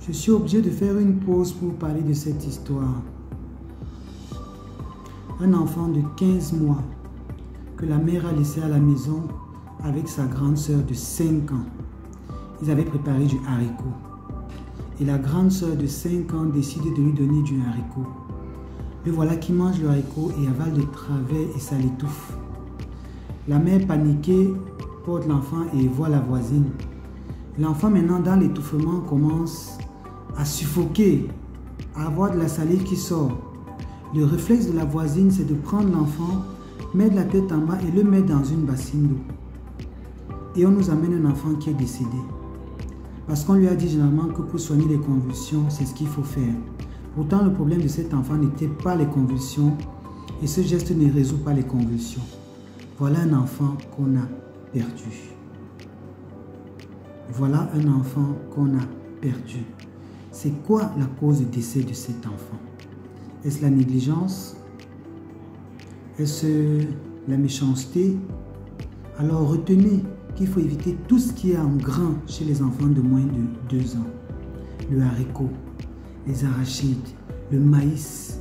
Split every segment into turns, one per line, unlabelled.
Je suis obligé de faire une pause pour parler de cette histoire. Un enfant de 15 mois que la mère a laissé à la maison avec sa grande sœur de 5 ans. Ils avaient préparé du haricot. Et la grande sœur de 5 ans décide de lui donner du haricot. Le voilà qui mange le haricot et avale de travers et ça l'étouffe. La mère paniquée porte l'enfant et voit la voisine. L'enfant maintenant dans l'étouffement commence à suffoquer, à avoir de la salive qui sort. Le réflexe de la voisine, c'est de prendre l'enfant, mettre la tête en bas et le mettre dans une bassine d'eau. Et on nous amène un enfant qui est décédé. Parce qu'on lui a dit généralement que pour soigner les convulsions, c'est ce qu'il faut faire. Pourtant, le problème de cet enfant n'était pas les convulsions et ce geste ne résout pas les convulsions. Voilà un enfant qu'on a perdu. Voilà un enfant qu'on a perdu. C'est quoi la cause de décès de cet enfant? Est-ce la négligence? Est-ce la méchanceté? Alors retenez qu'il faut éviter tout ce qui est en grain chez les enfants de moins de 2 ans. Le haricot, les arachides, le maïs,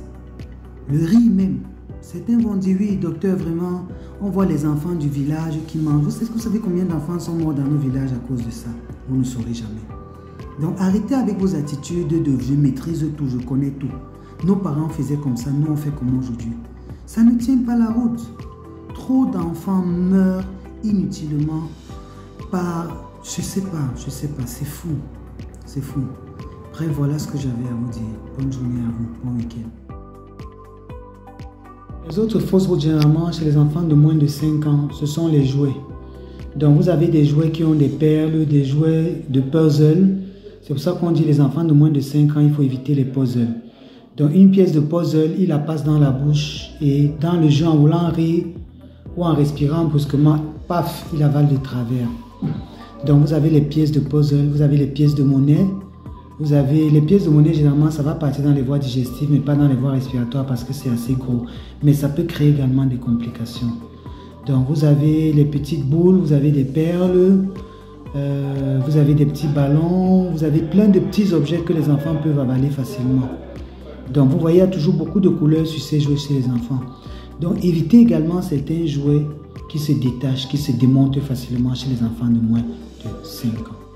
le riz même. Certains vont dire, oui docteur, vraiment, on voit les enfants du village qui mangent. Est-ce que vous savez combien d'enfants sont morts dans nos villages à cause de ça? Vous ne saurez jamais. Donc arrêtez avec vos attitudes de je maîtrise tout, je connais tout. Nos parents faisaient comme ça, nous on fait comme aujourd'hui. Ça ne tient pas la route. Trop d'enfants meurent inutilement par, je sais pas, c'est fou. C'est fou. Bref, voilà ce que j'avais à vous dire. Bonne journée à vous, bon week-end. Les autres fausses routes généralement chez les enfants de moins de 5 ans, ce sont les jouets. Donc vous avez des jouets qui ont des perles, des jouets de puzzle. C'est pour ça qu'on dit les enfants de moins de 5 ans, il faut éviter les puzzles. Donc une pièce de puzzle, il la passe dans la bouche et dans le jeu en voulant rire ou en respirant brusquement, paf, il avale de travers. Donc vous avez les pièces de puzzle, vous avez les pièces de monnaie. Vous avez les pièces de monnaie, généralement ça va partir dans les voies digestives mais pas dans les voies respiratoires parce que c'est assez gros. Mais ça peut créer également des complications. Donc vous avez les petites boules, vous avez des perles, vous avez des petits ballons, vous avez plein de petits objets que les enfants peuvent avaler facilement. Donc vous voyez, il y a toujours beaucoup de couleurs sur ces jouets chez les enfants. Donc évitez également certains jouets qui se détachent, qui se démontent facilement chez les enfants de moins de 5 ans.